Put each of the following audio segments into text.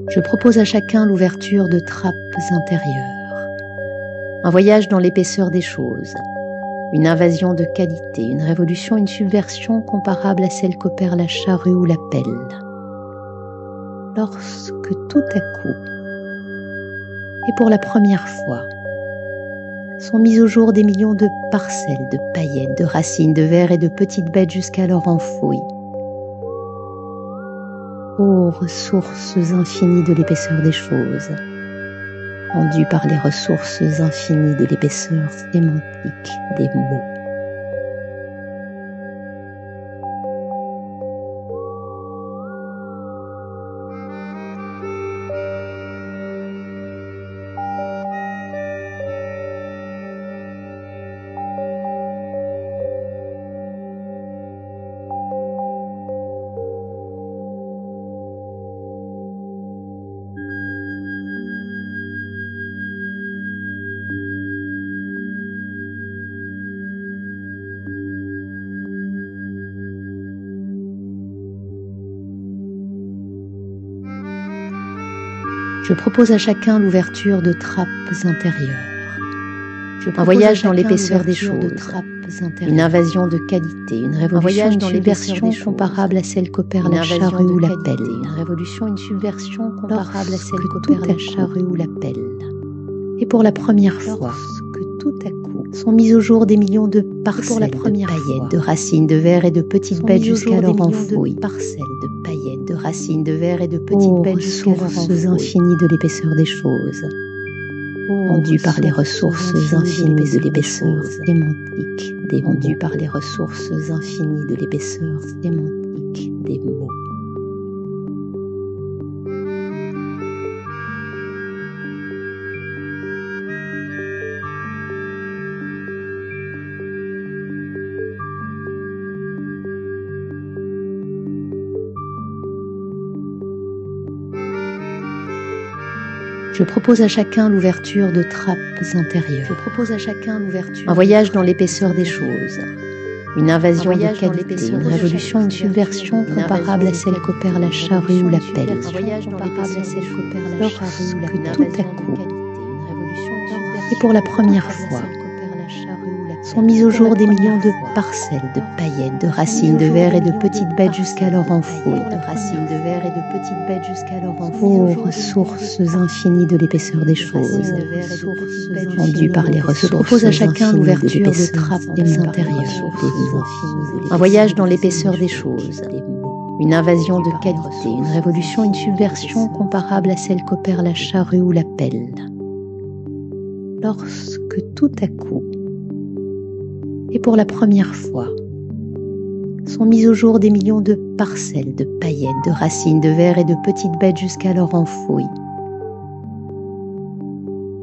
Je propose à chacun l'ouverture de trappes intérieures, un voyage dans l'épaisseur des choses, une invasion de qualité, une révolution, une subversion comparable à celle qu'opère la charrue ou la pelle. Lorsque tout à coup, et pour la première fois, sont mises au jour des millions de parcelles, de paillettes, de racines, de vers et de petites bêtes jusqu'alors enfouies. Ô ressources infinies de l'épaisseur des choses, rendues par les ressources infinies de l'épaisseur sémantique des mots. Je propose à chacun l'ouverture de trappes intérieures, un voyage dans l'épaisseur des choses, une invasion de qualité, une révolution, une subversion comparable à celle qu'opère la charrue ou la pelle, une révolution, une subversion comparable à celle qu'opère la charrue ou la pelle. Et pour la première fois, que tout à coup sont mises au jour des millions de parcelles, de paillettes, de racines, de vers et de petites bêtes jusqu'alors enfouies. Parcelles de paillettes, de racines, de vers et de petites bêtes ressources infinies de l'épaisseur des choses, rendues par les ressources infinies de l'épaisseur sémantique des mots. Rendues par les ressources infinies de l'épaisseur sémantique des mots. Je propose à chacun l'ouverture de trappes intérieures. Je propose à chacun l'ouverture. Un voyage dans l'épaisseur des choses, une invasion de qualité, une révolution, une subversion comparable à celle qu'opère la charrue ou la pelle. Un voyage comparable à celle qu'opère la charrue ou la pelle. Tout à coup, et pour la première fois, sont mises au jour des millions de parcelles, de paillettes, de racines, de vers et de petites bêtes jusqu'alors enfouies. De racines, de vers et de petites bêtes jusqu'alors enfouies. Ô ressources infinies de l'épaisseur des choses, rendues par les ressources. Je propose à chacun l'ouverture de trappes intérieures, un voyage dans l'épaisseur des choses, une invasion de qualité, une révolution, une subversion comparable à celle qu'opère la charrue ou la pelle. Lorsque tout à coup, et pour la première fois, sont mises au jour des millions de parcelles, de paillettes, de racines, de vers et de petites bêtes jusqu'alors enfouies.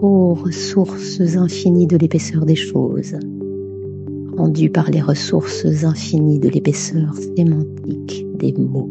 Ô ressources infinies de l'épaisseur des choses, rendues par les ressources infinies de l'épaisseur sémantique des mots.